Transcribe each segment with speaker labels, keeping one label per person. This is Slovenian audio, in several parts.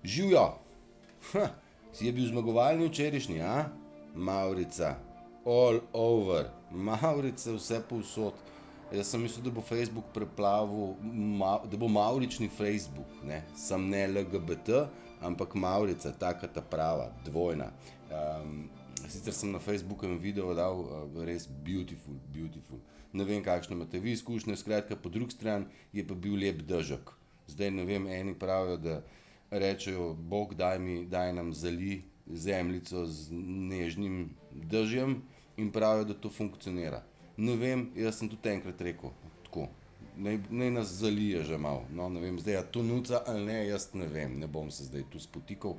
Speaker 1: Živjo! Si je bil zmagovalni včerajšnji, a? Mavrica. All over. Mavrica vse povsod. Jaz sem mislil, da bo Facebook preplavil, da bo mavrični Facebook, ne? Sam ne LGBT, ampak Mavrica, taka ta prava, dvojna. Sicer sem na Facebooku en video dal, res beautiful. Ne vem, kakšne imate vi izkušnje, skratka, po drugi strani je pa bil lep dežek. Zdaj ne vem, eni pravijo, da rečejo, Bog daj nam zali zemljico z nežnim dežjem in pravijo, da to funkcionira. Ne vem, jaz sem tudi enkrat rekel, tako, naj nas zalije že malo, no ne vem, zdaj je to nuca ali ne, jaz ne vem, ne bom se zdaj tu spotikal,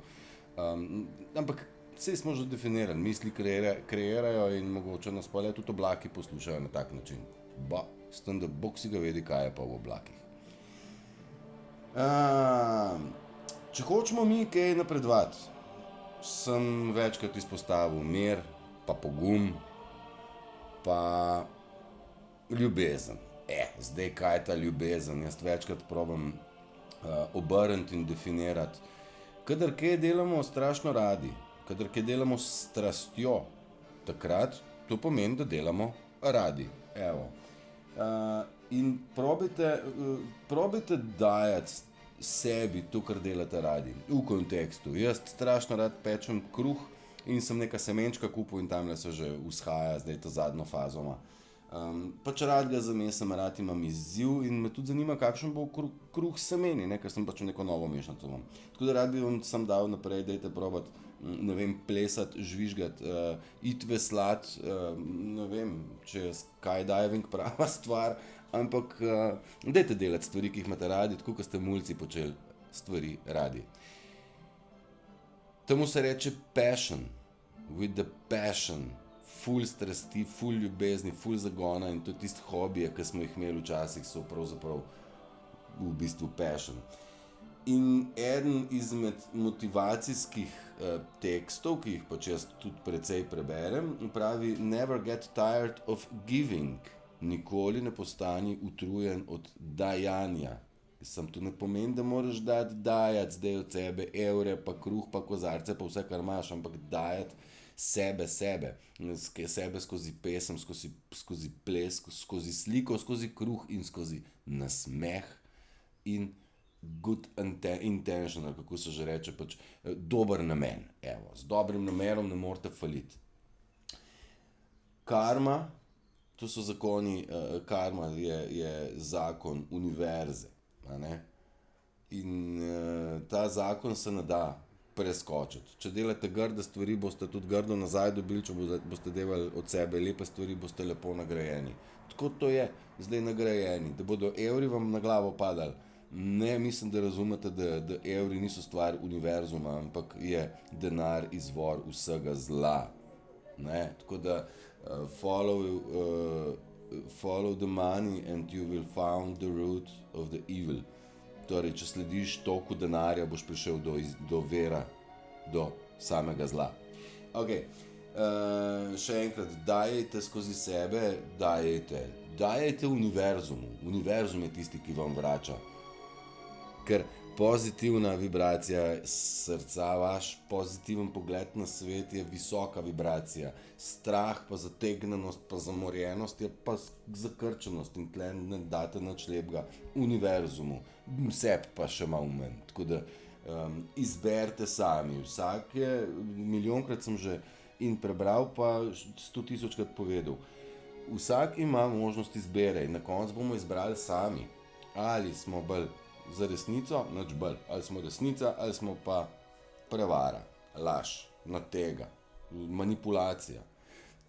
Speaker 1: ampak saj smo že definirali, misli kreirajo in mogoče nas pa le tudi oblaki poslušajo na tak način. S tem, da Bog si ga vedi, kaj je pa v oblakih. Če hočemo mi kaj napredovati, sem večkrat izpostavil mir, pa pogum, pa ljubezen. Zdaj kaj je ta ljubezen, jaz večkrat probam obrniti in definirati. Kadar kaj delamo strašno radi, kadar kaj delamo s strastjo, takrat to pomeni, da delamo radi. Evo. In probajte dajati sebi to, kar delate radi, v kontekstu. Jaz strašno rad pečem kruh in sem neka semenčka kupil in tamle se že vzhaja, zdaj to zadnjo fazo ima. Pač rad ga zamesam, rad imam izziv in me tudi zanima, kakšen bo kruh semeni, ne, ker sem pač neko novo mešanico imam. Tako da rad bi vam sam dal naprej, dajte probati, ne vem, plesati, žvižgati, iti veslati, ne vem, če je skydiving prava stvar, ampak dajte delati stvari, ki jih imate radi, tako kot ste mulci počeli stvari radi. Temu se reče passion, with the passion, ful strasti, ful ljubezni, ful zagona in to tiste hobije, ki smo jih imeli včasih, so pravzaprav v bistvu passion. In eden izmed motivacijskih tekstov, ki jih pač jaz tudi precej preberem, pravi never get tired of giving, nikoli ne postani utrujen od dajanja. Sam to ne pomeni, da moraš dajati zdaj od sebe evre, pa kruh, pa kozarce, pa vse, kar imaš, ampak dajati sebe, sebe skozi pesem, skozi ples, skozi sliko, skozi kruh in skozi nasmeh in good intention, kako se že reče, pač dober namen. Evo, z dobrim namenom ne morete faliti. Karma, to so zakoni, karma je zakon univerze, a ne? In ta zakon se ne da preskočiti. Če delate grde stvari, boste tudi grdo nazaj dobili, če boste delali od sebe lepe stvari, boste lepo nagrajeni. Tako to je, zdaj nagrajeni, da bodo evri vam na glavo padali. Ne, mislim, da razumete, da evri niso stvar univerzuma, ampak je denar izvor vsega zla. Ne? Tako da follow the money and you will find the root of the evil. Torej, če slediš toku denarja, boš prišel do vera, do samega zla. Ok, še enkrat, dajajte skozi sebe, dajajte univerzumu. Univerzum je tisti, ki vam vrača. Ker pozitivna vibracija srca, vaš pozitiven pogled na svet je visoka vibracija. Strah, pa zategnenost, pa zamorjenost je pa zakrčenost in tle ne date nič lepega univerzumu. Sebi pa še malo manj. Tako da izberite sami. Vsak je, milijonkrat sem že in prebral, pa 100 000krat povedal. Vsak ima možnost izbere in na koncu bomo izbrali sami. Ali smo bolj za resnico, nič bolj. Ali smo resnica, ali smo pa prevara, laž, natega, manipulacija.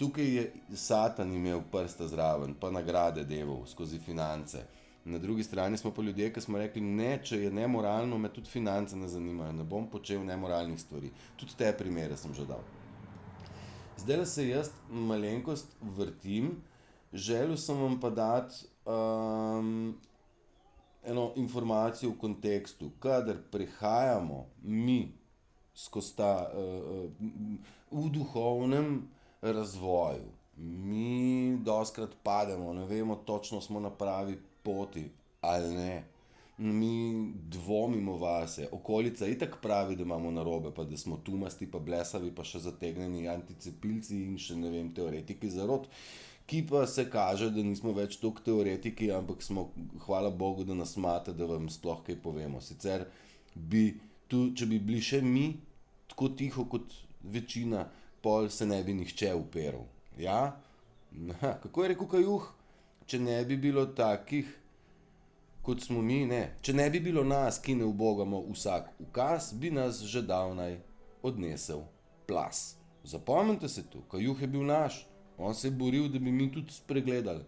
Speaker 1: Tukaj je Satan imel prsta zraven, pa nagrade deval skozi finance. Na drugi strani smo pa ljudje, ki smo rekli, ne, če je nemoralno, me tudi finance ne zanimajo, ne bom počel nemoralnih stvari. Tudi te primere sem že dal. Zdaj se jaz malenkost vrtim, želel sem vam pa dati eno informacijo v kontekstu, kadar prihajamo mi skozi ta v duhovnem razvoju, mi dostikrat pademo, ne vemo točno, smo na pravi poti ali ne. mi dvomimo vase. Okolica itak pravi, da imamo narobe, pa da smo tumasti, pa blesavi, pa še zategnjeni anticepilci in še ne vem, teoretiki zarot, ki pa se kaže, da nismo več toliko teoretiki, ampak smo, hvala Bogu, da nas imate, da vam sploh kaj povemo. Sicer bi tu, če bi bili še mi tako tiho kot večina, pol se ne bi nihče uperal. Ja? Kako je rekel Kajuh? Če ne bi bilo takih, kot smo mi, ne. Če ne bi bilo nas, ki ne ubogamo vsak ukaz, bi nas že davnaj odnesel plas. Zapomnite se tu, Kajuh je bil naš. On se je boril, da bi mi tudi spregledali.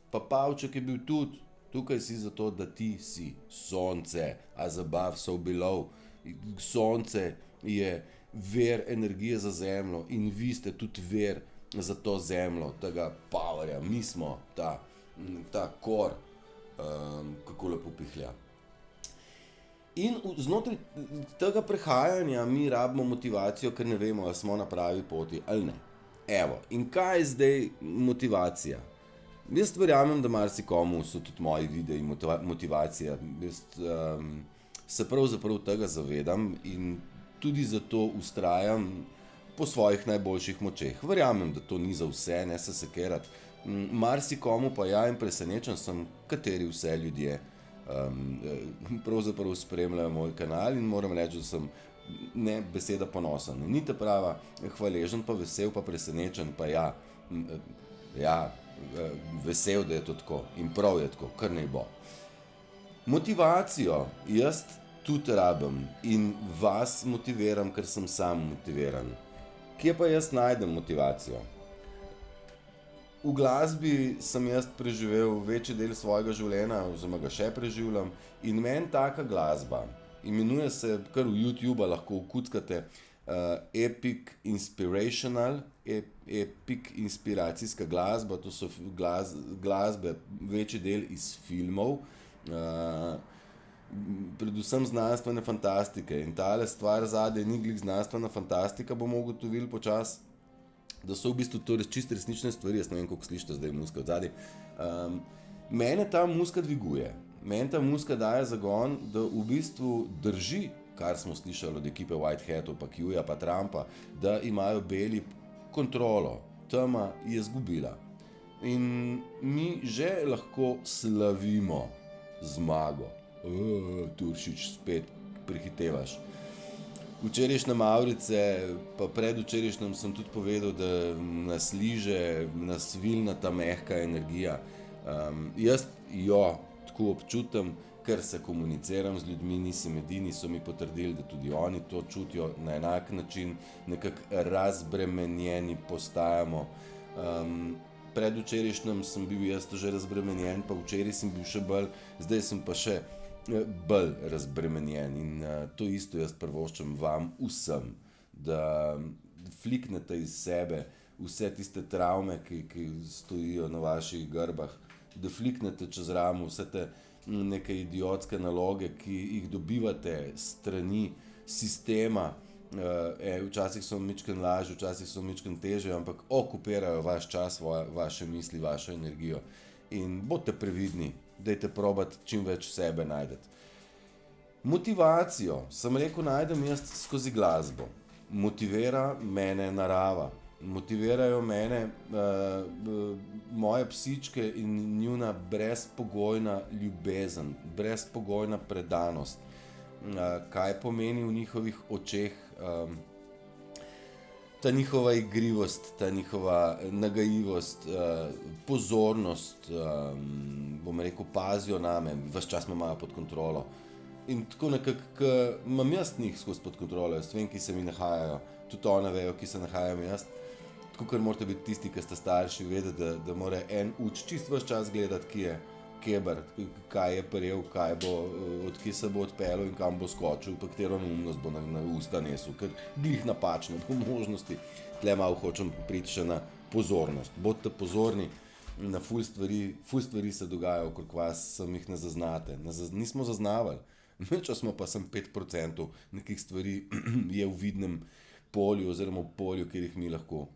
Speaker 1: Pa Pavček je bil tudi. Tukaj si zato, da ti si sonce, as above so below. Sonce je ver energije za zemljo in vi ste tudi ver za to zemljo, tega powerja. Mi smo ta kor, kako lepo pihlja. In znotraj tega prehajanja mi rabimo motivacijo, ker ne vemo, ali smo na pravi poti ali ne. Evo, in kaj je zdaj motivacija? Jaz verjamem, da marsikomu so tudi moji videi motivacija. Jaz se pravzaprav tega zavedam in tudi zato vztrajam po svojih najboljših močeh. Verjamem, da to ni za vse, ne se sekerat. Marsikomu pa ja, in presenečen sem, kateri vse ljudje pravzaprav spremljajo moj kanal in moram reči, da sem ne beseda ponosen. Ni ta prava, hvaležen pa vesel pa presenečen pa vesel, da je to tako in prav je tako, kar naj bo. Motivacijo jaz tudi rabim in vas motiviram, ker sem sam motiviran. Kje pa jaz najdem motivacijo? V glasbi sem jaz preživel večji del svojega življenja, oziroma ga še preživljam, in meni taka glasba, imenuje se, kar v YouTube lahko vkuckate, Epic Inspirational, Epic inspiracijska glasba, to so glasbe, večji del iz filmov, predvsem znanstvene fantastike, in tale stvar zadaj ni glih znanstvena fantastika, bomo ugotovili počasi, da so v bistvu to čisto resnične stvari. Jaz ne vem, koliko slišite zdaj muzika odzadaj. Mene ta muzika dviguje, meni ta muzika daje zagon, da v bistvu drži, kar smo slišali od ekipe Whiteheadov, pa Qja, pa Trumpa, da imajo beli kontrolo, tema je zgubila. In mi že lahko slavimo zmago. Turšič, spet prehitevaš. Včerajšnje Mavrice, pa predvčerajšnjem sem tudi povedal, da nas liže, nas svilna ta mehka energija. Jaz jo tako občutam, ker se komuniciram z ljudmi, nisem edini, so mi potrdili, da tudi oni to čutijo na enak način, nekako razbremenjeni postajamo. Predvčerajšnjem sem bil jaz že razbremenjen, pa včeraj sem bil še bolj, zdaj sem pa še bolj razbremenjen in to isto jaz privoščam vam vsem, da fliknete iz sebe vse tiste travme, ki stojijo na vaših grbah, da fliknete čez ramo vse te neke idiotske naloge, ki jih dobivate strani sistema. Včasih so mičken lažje, včasih so mičken težje, ampak okupirajo vaš čas, vaše misli, vašo energijo. In bodite previdni, dajte probati čim več sebe najdeti. Motivacijo, sem rekel, najdem jaz skozi glasbo. Motivira mene narava, motivirajo mene moje psičke in njuna brezpogojna ljubezen, brezpogojna predanost. Kaj pomeni v njihovih očeh ta njihova igrivost, ta njihova nagajivost, pozornost, bom rekel, pazijo name, ves čas me imajo pod kontrolo. In tako nekako, imam jaz njih skozi pod kontrolo, jaz vem, ki se mi nahajajo, tudi one vejo, ki se nahajam jaz. Tako, ker morate biti tisti, ki ste starši, vedeti, da mora en uč čist ves čas gledati, ki je keber, kaj je prejel, kaj bo, od kje se bo odpeljal in kam bo skočil, pa katero neumnost bo na usta nesel, ker glih napačno po možnosti. Tle malo hočem priti še na pozornost. Bodite pozorni na ful stvari se dogaja okrog vas, sem jih ne zaznate. Nismo zaznavali. Če smo pa sem 5% nekih stvari je v vidnem polju oziroma v polju, kjer jih mi lahko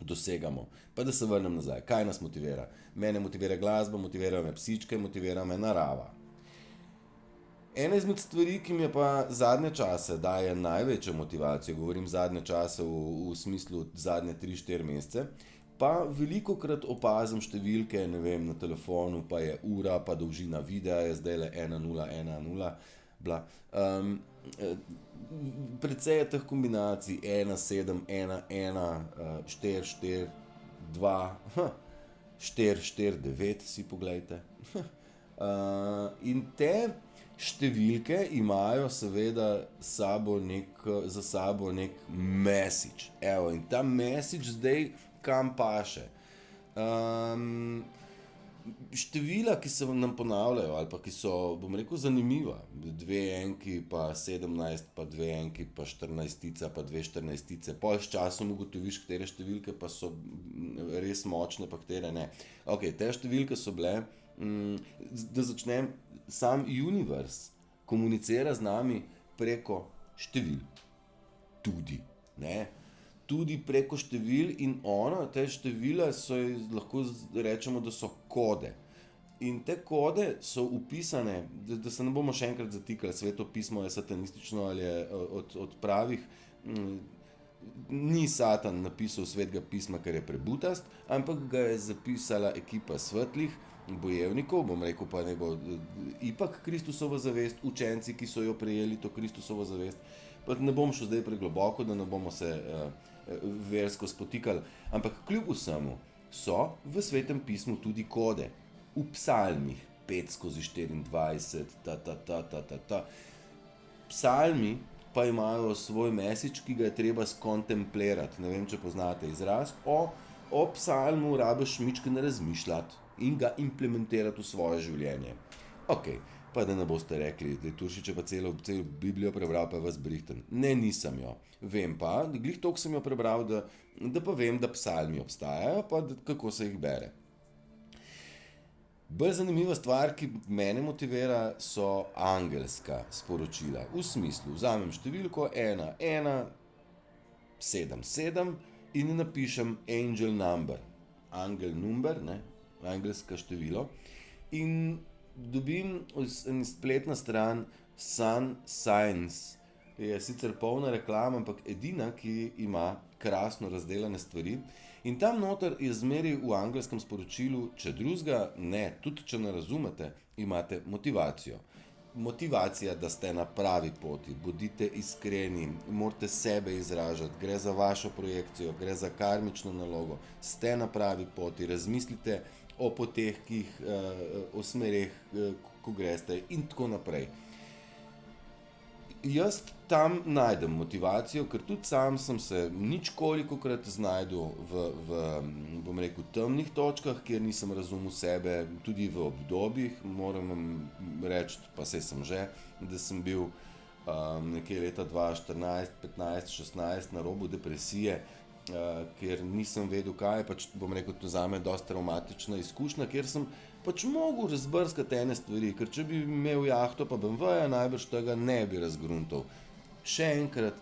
Speaker 1: dosegamo. Pa da se vrnem nazaj. Kaj nas motivira? Mene motivira glasba, motivirajo me psičke, motivira me narava. Ena izmed stvari, ki mi je pa zadnje čase daje največjo motivacijo, govorim zadnje čase v smislu zadnje 3-4 mesece, pa veliko krat opazim številke, ne vem, na telefonu, pa je ura, pa dolžina videa je zdaj le 1:0:1:0, bla. Precej je teh kombinacij 1:7:1:1, 4:4:2, 4:4:9 si poglejte. In te številke imajo seveda za sabo nek message. Evo, in ta message zdaj kam paše. Števila, ki se nam ponavljajo ali pa ki so, bom rekel, zanimiva. 2 enki pa 17 pa 2 enki pa 14, pa 2 14. Pol s časom ugotoviš, katere številke pa so res močne, pa katere ne. Ok, te številke so bile, da začnem, sam univerz komunicira z nami preko števil. Tudi preko števil in te števila lahko rečemo, da so kode. In te kode so vpisane, da se ne bomo še enkrat zatikali, Sveto pismo je satanistično ali je od pravih. Ni Satan napisal Svetega pisma, ker je prebutast, ampak ga je zapisala ekipa svetlih bojevnikov, bom rekel, pa ne bo ipak Kristusovo zavest, učenci, ki so jo prejeli, to Kristusovo zavest. Pa ne bom šel zdaj pregloboko, da ne bomo se versko spotikali, ampak kljub vsemu so v Svetem pismu tudi kode. V psalmih 5:24, Psalmi pa imajo svoj message, ki ga je treba skontemplirati. Ne vem, če poznate izraz. O psalmu rabiš mičkeno razmišljati in ga implementirati v svoje življenje. Ok, pa da ne boste rekli, da je Turšič pa celo Biblijo prebral, pa je vas brihten. Ne, nisem jo. Vem pa, glih toliko sem jo prebral, da pa vem, da psalmi obstajajo, pa kako se jih bere. Bolj zanimiva stvar, ki mene motivira, so angelska sporočila. V smislu, vzamem številko 1177 in napišem angel number. Angel number, ne, angelsko število. In dobim spletna stran Sun Science. Je sicer polna reklama, ampak edina, ki ima krasno razdelane stvari. In tam noter je zmeraj v angelskem sporočilu, če drugega ne, tudi če ne razumete, imate motivacijo. Motivacija, da ste na pravi poti, bodite iskreni, morate sebe izražati, gre za vašo projekcijo, gre za karmično nalogo, ste na pravi poti, razmislite o poteh, o smereh, ko greste in tako naprej. Jaz tam najdem motivacijo, ker tudi sam sem se ničkolikokrat znašel v, bom rekel, temnih točkah, kjer nisem razumel sebe, tudi v obdobjih, moram vam reči, pa saj sem že, da sem bil nekje leta 2014, 15, 16 na robu depresije, ker nisem vedel kaj, pač bom rekel, to zame je dosti traumatična izkušnja, ker sem pač mogel razbrskati ene stvari, ker če bi imel jahto pa BMW-ja, najbrž tega ne bi razgruntal. Še enkrat,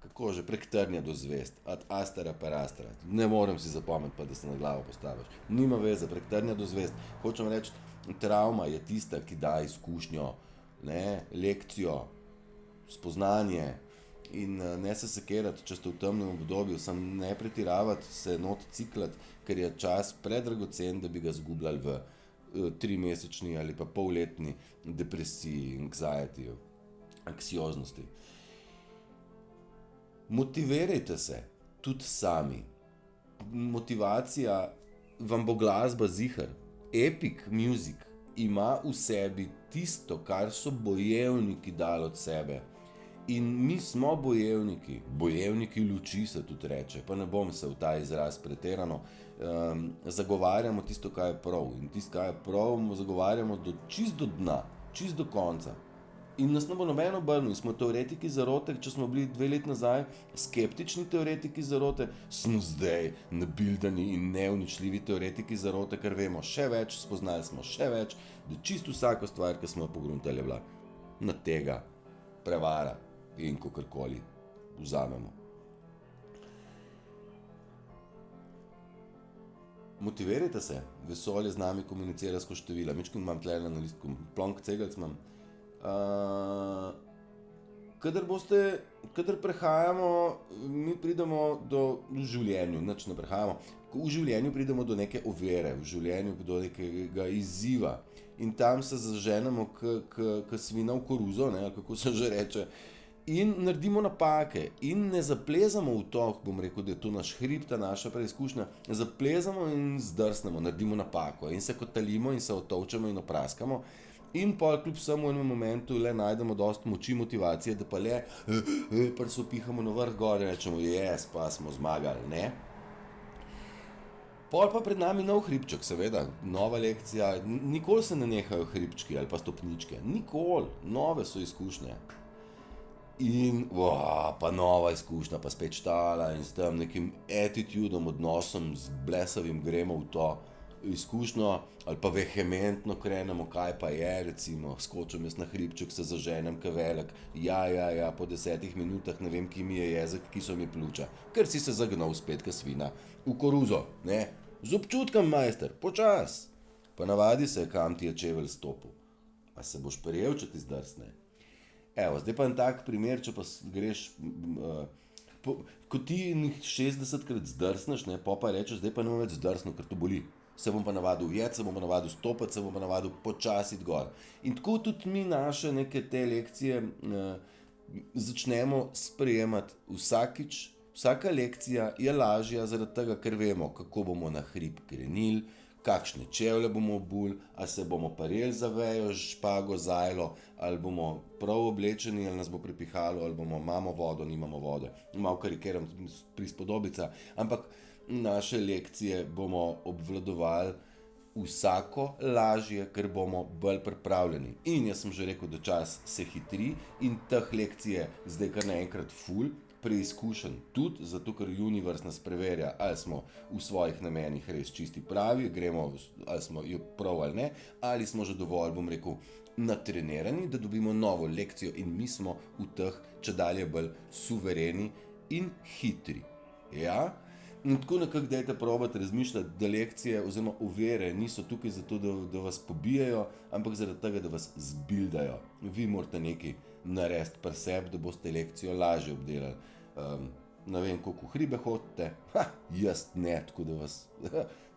Speaker 1: kako že, prek trnja do zvezd, ad astera per astera. Ne morem si zapomniti, pa da se na glavo postaviš. Nima veze, prek trnja do zvezd. Hočem reči, travma je tista, ki da izkušnjo, lekcijo, spoznanje. In ne se sekirati, če ste v temnem obdobju, samo ne pretiravati, se not ciklati, ker je čas predragocen, da bi ga zgubljali v 3-mesečni ali pa polletni depresiji, anxiety, anksioznosti. Motivirajte se, tudi sami. Motivacija vam bo glasba ziher. Epic music ima v sebi tisto, kar so bojevniki dali od sebe. In mi smo bojevniki luči se tudi reče, pa ne bom se v ta izraz pretirano, zagovarjamo tisto, kaj je prav. In tisto, kaj je prav, zagovarjamo čisto do dna, čisto do konca. In nas ne bo noben obrnil, smo teoretiki zarote, če smo bili 2 leti nazaj skeptični teoretiki zarote, smo zdaj nabildani in neuničljivi teoretiki zarote, ker vemo še več, spoznali smo še več, da čisto vsako stvar, ki smo pogruntali, je bila na tega prevara. In kakorkoli vzamemo. Motivirajte se, vesolje z nami komunicira skozi števila. Mičkim imam tle na listku, plonk cegelc imam. Kadar prehajamo, mi pridemo do v življenju, nič ne prehajamo, v življenju pridemo do neke ovire, v življenju do nekega izziva in tam se zaženemo k svina v koruzo, ne, kako se že reče, in naredimo napake in ne zaplezamo v to, bom rekel, da je to naš hrib, ta naša preizkušnja, zaplezamo in zdrsnemo, naredimo napako in se kotalimo in se otolčemo in opraskamo. In pol kljub samo enem momentu le najdemo dosti moči, motivacije, da pa le prso pihamo na vrh gor in rečemo, yes, pa smo zmagali, ne? Pol pa pred nami nov hribček, seveda, nova lekcija, nikoli se ne nehajo hribčki ali pa stopničke, nikoli, nove so izkušnje. In pa nova izkušnja, pa spet štala in s tem nekim attitudom, odnosom, z blesavim gremo v to izkušnjo ali pa vehementno krenemo, kaj pa je, recimo, skočim jaz na hribček, se zaženem ka velik, ja, po 10 minutah ne vem, ki mi je jezik, ki so mi pljuča, ker si se zagnal spet ka svina v koruzo, ne, z občutkom, majster, počas, pa navadi se, kam ti je čevelj stopil, a se boš prijel, če ti zdrsne. Evo, zdaj pa en tak primer, če pa greš, ko ti 60krat zdrsneš, ne, pa rečeš, zdaj pa ne bom več zdrsnil, ker to boli. Se bom pa navadil ujeti, se bom pa navadil stopati, se bom pa navadil počasiti gor. In tako tudi mi naše neke te lekcije začnemo sprejemati vsakič. Vsaka lekcija je lažja zaradi tega, ker vemo, kako bomo na hrib krenili, kakšne čevlje bomo obuli, a se bomo parjeli za vejo, špago, zajlo, ali bomo prav oblečeni, ali nas bo pripihalo, ali bomo imamo vodo, nimamo vode. Malo karikiram prispodobica, ampak naše lekcije bomo obvladovali vsako lažje, ker bomo bolj pripravljeni. In jaz sem že rekel, da čas se hitri in teh lekcij je zdaj kar naenkrat ful, preizkušen tudi, zato ker univerz nas preverja, ali smo v svojih namenih res čisti pravi, gremo, ali smo jo prav ali ne, ali smo že dovolj, bom rekel, natrenirani, da dobimo novo lekcijo in mi smo v teh čedalje bolj suvereni in hitri. Ja? In tako nekako dajte probati razmišljati, da lekcije oziroma ovire niso tukaj zato, da vas pobijajo, ampak zaradi tega, da vas zbildajo. Vi morate nekaj narediti pri sebi, da boste lekcijo lažje obdelali. Ne vem, koliko v hribe hodite, jaz ne, tako da vas,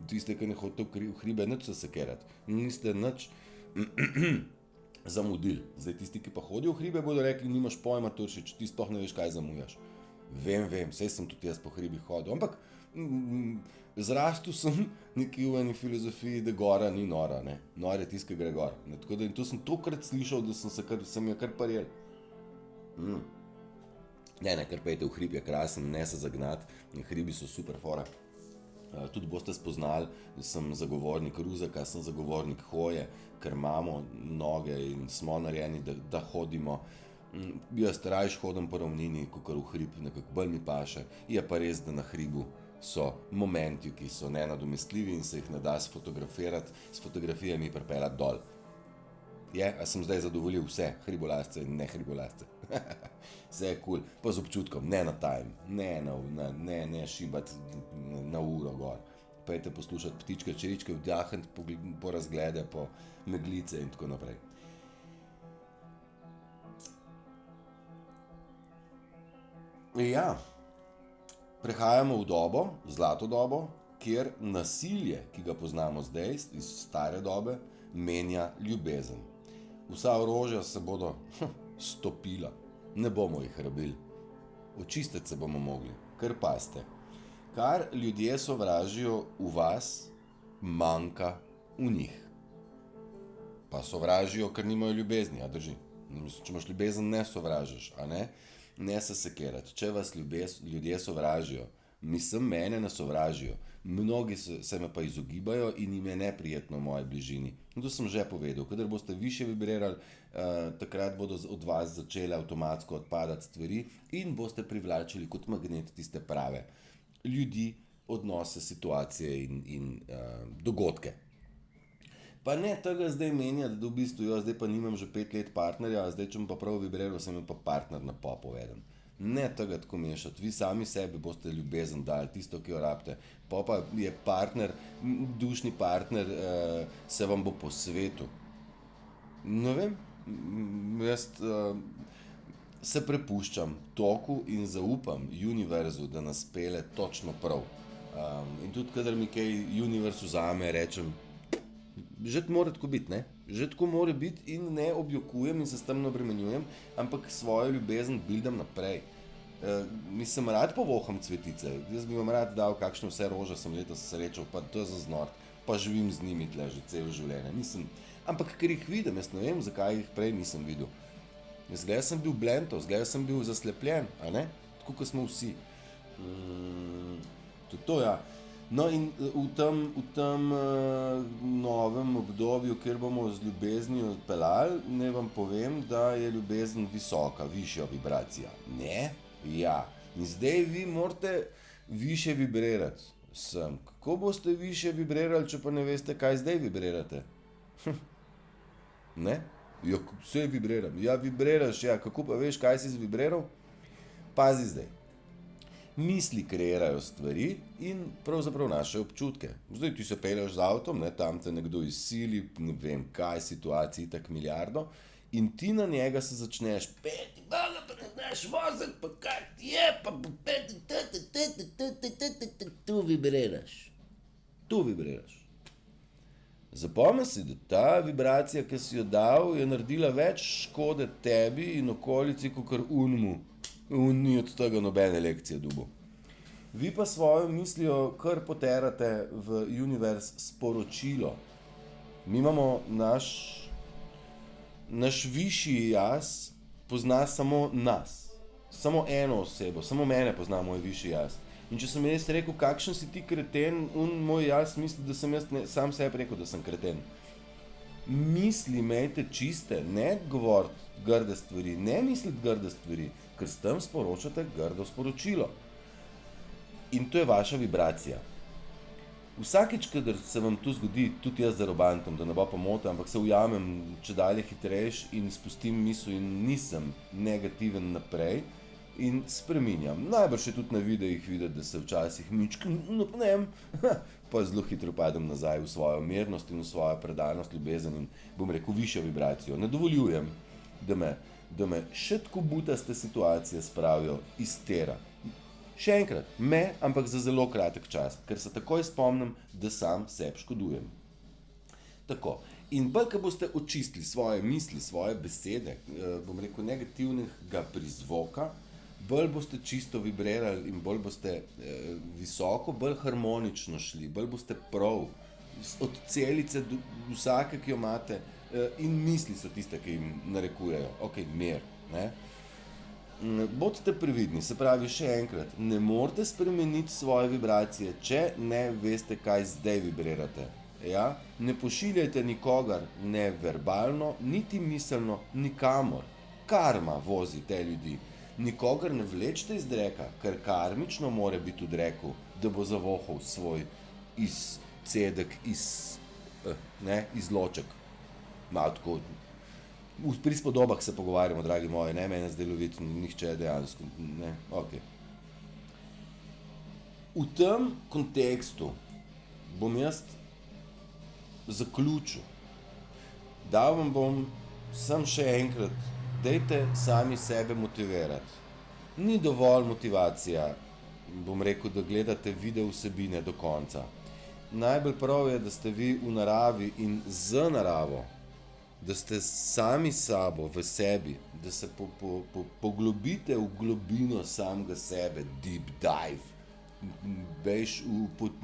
Speaker 1: tiste, ki ne hodite v hribe, nič se sekerati, niste nič zamudili. Zdaj tisti, ki pa hodijo v hribe, bodo rekli, nimaš pojma, Turšič, ti sploh ne veš, kaj zamujaš. Vem, saj sem tudi jaz po hribih hodil, ampak zrastel sem nekje v eni filozofiji, da gora ni nora, ne. Nor je tisti, ki gre gor. Ne, tako da in to sem tokrat slišal, da sem jo kar parjel. Ne, kar pejte v hrib, je krasen, ne se zagnati, hribi so super fora. Tudi boste spoznali, da sem zagovornik ruzaka, sem zagovornik hoje, ker imamo noge in smo narejeni, da hodimo. Jaz rajš hodim po ravnini, kakor v hrib, nekako bolj mi paše. Je pa res, da na hribu so momenti, ki so nenadomestljivi in se jih ne da sfotografirati, s fotografijami pripeljati dol. A sem zdaj zadovoljil vse hribolasce in ne hribolasce? Vse je cool, pa z občutkom, ne na time, ne šibati na uro gor. Pejte poslušati ptičke, čiričke, vdahniti po razglede, po meglice in tako naprej. Ja, prehajamo v dobo, zlato dobo, kjer nasilje, ki ga poznamo zdaj iz stare dobe, menja ljubezen. Vsa orožja se bodo stopila, ne bomo jih rabili. Očistiti se bomo mogli, kar pazite. Kar ljudje sovražijo v vas, manjka v njih. Pa sovražijo, ker nimajo ljubezni, a drži. Če imaš ljubezen, ne sovražiš, a ne? Ne se sekerati, če vas ljudje sovražijo, mene ne sovražijo, mnogi se me pa izogibajo in jim je neprijetno v moji bližini. In to sem že povedal, kadar boste više vibrirali, takrat bodo od vas začele avtomatsko odpadati stvari in boste privlačili kot magnet tiste prave ljudi, odnose, situacije in dogodke. Pa ne tega zdaj menjati, da v bistvu, zdaj pa nimam že 5 let partnerja, zdaj če bom pa prav vibriral, sem pa partner na povedan. Ne tega tako mešati. Vi sami sebi boste ljubezen dali, tisto, ki jo rabite. Pa je partner, dušni partner, se vam bo posvetil. Ne vem, jaz se prepuščam toku in zaupam univerzu, da nas pele točno prav. In tudi, kadar mi kaj univerz vzame, rečem, že tako mora tako biti, ne? Že tako mora biti in ne objokujem in se s tem ne obremenjujem, ampak svojo ljubezen bildam naprej. Mislim, rad povoham cvetice, jaz bi vam rad dal, kakšne vse rože sem letos srečal, pa to je za znort, pa živim z njimi tle že celo življenje. Nisem, ampak ker jih vidim, jaz ne vem, zakaj jih prej nisem videl. Zgleda sem bil blentov, zgleda sem bil zaslepljen, a ne? Tako kot smo vsi. Tudi to, ja. No in v tem novem obdobju, kjer bomo z ljubeznijo odpeljali, ne vam povem, da je ljubezen visoka, višja vibracija. Ne? Ja. In zdaj vi morate više vibrirati sem. Kako boste više vibrirali, če pa ne veste, kaj zdaj vibrirate? Ne? Ja, vse vibriram. Ja, vibriraš, ja. Kako pa veš, kaj si zvibriral? Pazi zdaj. Misli kreirajo stvari in pravzaprav naše občutke. Zdaj ti se pelješ z avtom, ne, tam te nekdo izsili, ne vem kaj, situacij tak milijardo, in ti na njega se začneš peti, pa ne znaš voziti, pa kaj ti je, pa peti, tu vibriraš. Tu vibriraš. Zapomni si, da ta vibracija, ki si jo dal, je naredila več škode tebi in okolici, kakor unmu. Ni od tega nobene lekcije dobil. Vi pa svojo mislijo kar poterate v univerz sporočilo. Mi imamo naš višji jaz pozna samo nas. Samo eno osebo, samo mene pozna moj višji jaz. In če sem jaz rekel, kakšen si ti kreten, moj jaz misli, da sem jaz sam sebi rekel, da sem kreten. Misli imejte čiste, ne govoriti grde stvari, ne misliti grde stvari, ker s tem sporočate grdo sporočilo. In to je vaša vibracija. Vsakič, kadar se vam to zgodi, tudi jaz zarobantam, da ne bo pomote, ampak se ujamem čedalje hitrejš in spustim misel in nisem negativen naprej in spreminjam. Najbrž je tudi na videih videti, da se včasih mičkam napnem, pa zelo hitro padem nazaj v svojo mirnost in v svojo predanost, ljubezen in, bom rekel, višjo vibracijo. Ne dovoljujem, da me še tako butaste situacije spravijo iz tera. Še enkrat, ampak za zelo kratek čas, ker se takoj spomnim, da sam sebi škodujem. Tako, in bolj, ko boste očistili svoje misli, svoje besede, bom rekel, negativnega prizvoka, bolj boste čisto vibrirali in bolj boste visoko, bolj harmonično šli, bolj boste prav, od celice do vsake, ki jo imate, in misli so tiste, ki jim narekujejo, ok, mir, ne. Bodite previdni, se pravi še enkrat, ne morete spremeniti svoje vibracije, če ne veste, kaj zdaj vibrirate. Ja? Ne pošiljajte nikogar, ne verbalno, niti miselno, nikamor. Karma vozi te ljudi. Nikogar ne vlečite iz dreka, ker karmično mora biti v dreku, da bo zavohal svoj izcedek, izloček. Malo tako. V prispodobah se pogovarjamo, dragi moji, ne mene zdaj loviti, nihče dejansko, ne, ok. V tem kontekstu bom jaz zaključil. Dal vam bom sam še enkrat, dajte sami sebe motivirati. Ni dovolj motivacija, bom rekel, da gledate video vsebine do konca. Najbolj prav je, da ste vi v naravi in z naravo, da ste sami sabo, v sebi, da se poglobite v globino samega sebe, deep dive.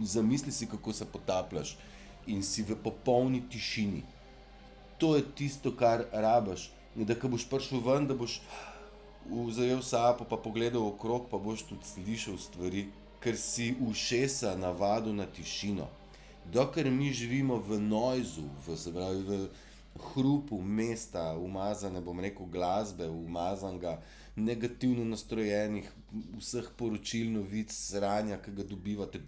Speaker 1: Zamisli si, kako se potapljaš in si v popolni tišini. To je tisto, kar rabiš. Da ko boš prišel ven, da boš zajel sapo, pa pogledal okrog, pa boš tudi slišal stvari, ker si ušesa navadil na tišino. Dokler mi živimo v noizu, v hrupu mesta, umazane, bom rekel, glasbe, umazanega, negativno nastrojenih, vseh poročil, novic, sranja, ki ga dobivate,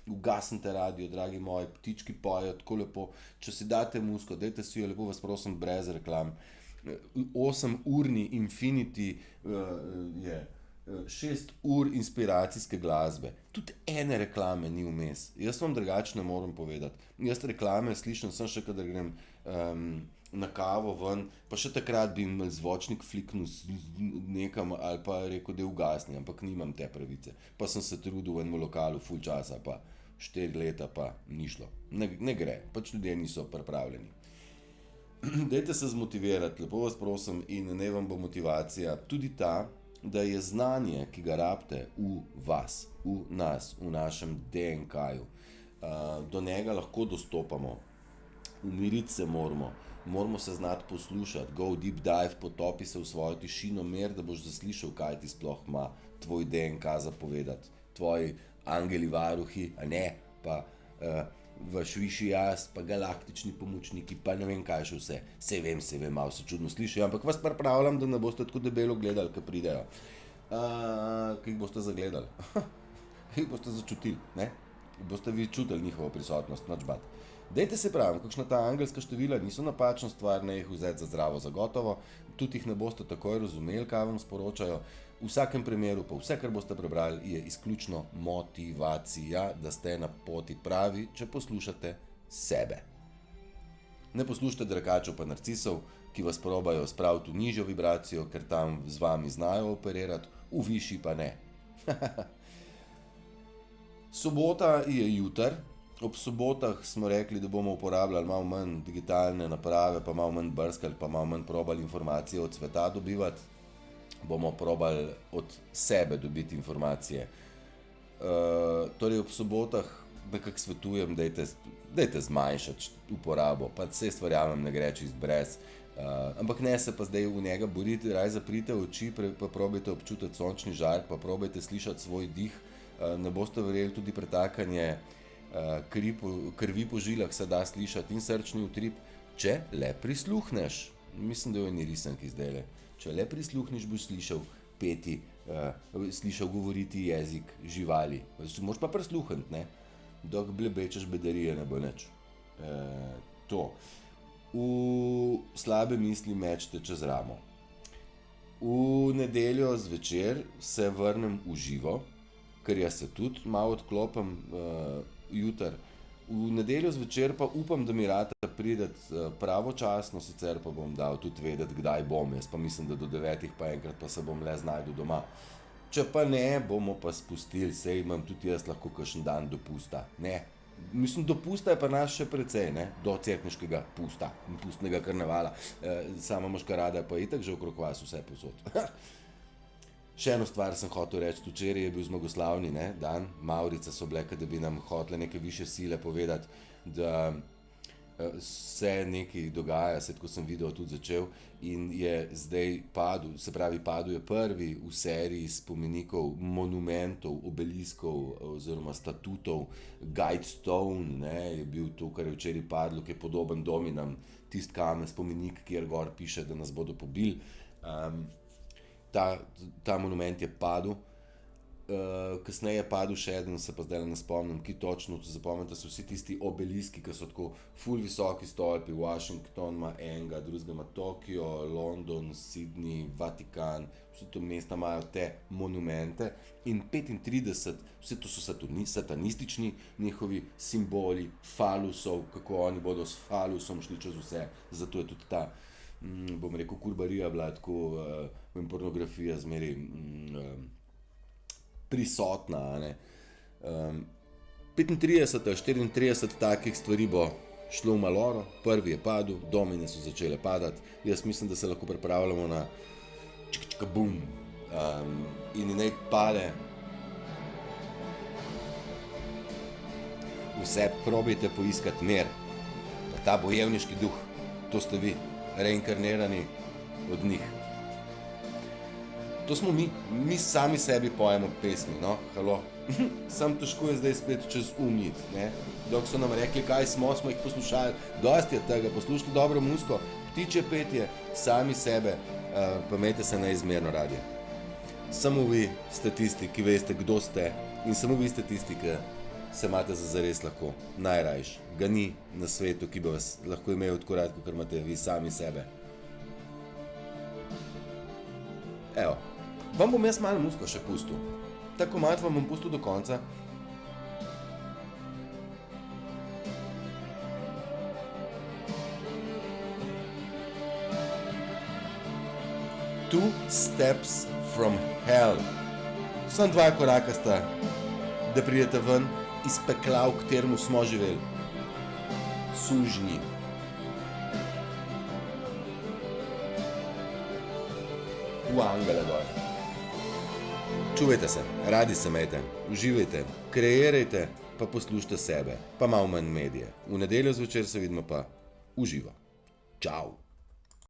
Speaker 1: ugasnite radio, dragi moji, ptički pojejo tako lepo, če si date muziko, dajte si jo lepo, vas prosim, brez reklam. 8-urni Infinity je 6 ur inspiracijske glasbe. Tudi ene reklame ni vmes. Jaz vam drugače ne morem povedati. Jaz reklame slišim sem še, kadar grem na kavo ven, pa še takrat bi imel zvočnik fliknil nekam ali pa rekel, da je ugasni, ampak nimam te pravice. Pa sem se trudil v enem lokalu full časa, pa 4 leta pa ni šlo. Ne gre, pač ljudje niso pripravljeni. Dajte se zmotivirati, lepo vas prosim, in naj vam bo motivacija tudi ta, da je znanje, ki ga rabite v vas, v nas, v našem DNK-ju, do njega lahko dostopamo, umiriti se moramo se znati poslušati, go deep dive, potopi se v svojo tišino, da boš zaslišal, kaj ti sploh ima tvoj DNK zapovedati, tvoji angeli varuhi, a ne, pa vaš višji jaz, pa galaktični pomočniki, pa ne vem kaj še vse. Sej vem, malo se čudno sliši, ampak vas pripravljam, da ne boste tako debelo gledali, ko pridejo. Kaj boste zagledali? Kaj boste začutili, ne? Boste vi čutili njihovo prisotnost, nič bati. Dajte se pravim, kakšna ta angelska števila niso napačna stvar, ne jih vzeti za zdravo za gotovo, tudi jih ne boste takoj razumeli, kaj vam sporočajo. V vsakem primeru pa vse, kar boste prebrali, je izključno motivacija, da ste na poti pravi, če poslušate sebe. Ne poslušajte drakačev pa narcisov, ki vas probajo spraviti v nižjo vibracijo, ker tam z vami znajo operirati, v višji pa ne. Sobota je jutr. Ob sobotah smo rekli, da bomo uporabljali malo manj digitalne naprave, pa malo manj brskali, pa malo manj probali informacije od sveta dobivati. Bomo probali od sebe dobiti informacije. Torej ob sobotah nekako svetujem, dajte zmanjšati uporabo, pa vse stvarjamem ne gre čist brez. Ampak ne se pa zdaj v njega boriti, raj zaprite oči, pa probajte občutiti sončni žarek, pa probajte slišati svoj dih. Ne boste verjeli, tudi pretakanje krvi po žilah se da slišati in srčni utrip, če le prisluhneš. Mislim, da je eni risanki zdajle. Če le prisluhneš, boš slišal peti, slišal govoriti jezik živali. Moš pa prisluhniti, ne? Dok blebečeš bedarije, ne bo nič. To. V slabe misli mečete čez ramo. V nedeljo zvečer se vrnem v živo, ker jaz se tudi malo odklopim jutr. V nedeljo zvečer pa upam, da mi rata prideti pravočasno, sicer pa bom dal tudi vedeti, kdaj bom. Jaz pa mislim, da do 9 pa enkrat pa se bom le znajdu doma. Če pa ne, bomo pa spustili, sej imam tudi jaz lahko kakšen dan dopusta. Ne, mislim, dopusta je pa naš še precej, ne, do cerkniškega pusta, pustnega karnevala. Sama maškarada pa itak že okrog vas vse posod. Še eno stvar sem hotel reči, včeraj je bil zmagoslavni dan, Mavrice so bile, da bi nam hotele neke višje sile povedati, da se nekaj dogaja, se tako sem video tudi začel in je zdaj padel, se pravi padel je prvi v seriji spomenikov, monumentov, obeliskov oziroma statutov, Guidestone, je bil to, kar je včeraj padlo, ki je podoben dominam, tist kamen spomenik, kjer gor piše, da nas bodo pobili. Ta monument je padel, kasneje je padel še eden, se pa zdaj ne spomnim, ki točno, zapomnite se vsi tisti obeliski, ki so tako ful visoki stolpi, Washington ima enega, drugega ima Tokio, London, Sydney, Vatikan, vse to mesta imajo te monumente in 35, vse to so satanistični njihovi simboli, falusov, kako oni bodo s falusom šli čez vse, zato je tudi ta bom rekel, kurbarija bila tako in pornografija zmeri prisotna. 35 ali 34 takih stvari bo šlo v maloro, prvi je padel, domine so začele padati, jaz mislim, da se lahko pripravljamo na čik-čika-bum in naj pade. Vse probajte poiskati mir, pa ta bojevniški duh, to ste vi. Reinkarnirani od njih. To smo mi sami sebi pojemo pesmi, no, halo. Sam težko je zdaj spet čez umnit, ne. Dok so nam rekli, kaj smo jih poslušali, dosti je tega, poslušajte dobro muziko, ptiče petje, sami sebe, pa imejte se neizmerno radi. Samo vi ste tisti, ki veste, kdo ste in samo vi ste tisti, ki se imate za zares lahko, najrajš. Ga ni na svetu, ki bi vas lahko imel tako rad, kakor imate vi sami sebe. Evo, vam bom jaz malo muziko še pustil. Ta komad vam bom pustil do konca. Two steps from hell. Samo 2 koraka sta, da pridete ven iz pekla, v katerem smo živeli. Sužnji. V angele gor. Čuvajte se, radi se imejte, uživajte, kreirajte, pa poslušajte sebe, pa malo manj medije. V nedeljo zvečer se vidimo pa uživo. Čau.